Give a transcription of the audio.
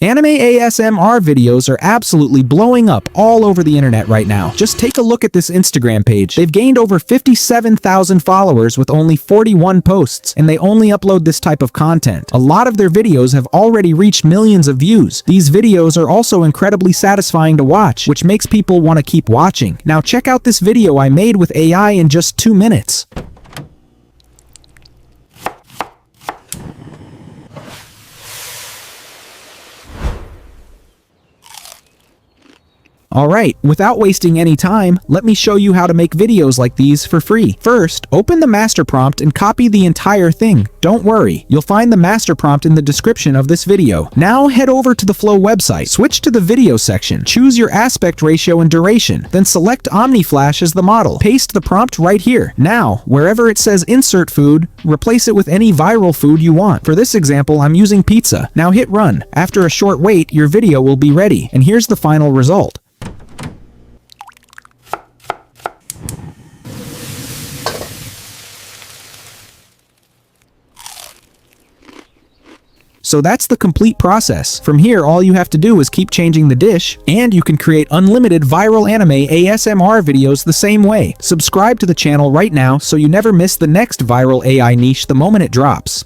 Anime ASMR videos are absolutely blowing up all over the internet right now. Just take a look at this Instagram page. They've gained over 57,000 followers with only 41 posts, and they only upload this type of content. A lot of their videos have already reached millions of views. These videos are also incredibly satisfying to watch, which makes people want to keep watching. Now check out this video I made with AI in just 2 minutes. Alright, without wasting any time, let me show you how to make videos like these for free. First, open the master prompt and copy the entire thing. Don't worry, you'll find the master prompt in the description of this video. Now head over to the Flow website, switch to the video section, choose your aspect ratio and duration, then select OmniFlash as the model. Paste the prompt right here. Now, wherever it says insert food, replace it with any viral food you want. For this example, I'm using pizza. Now hit run. After a short wait, your video will be ready, and here's the final result. So that's the complete process. From here, all you have to do is keep changing the dish, and you can create unlimited viral anime ASMR videos the same way. Subscribe to the channel right now so you never miss the next viral AI niche the moment it drops.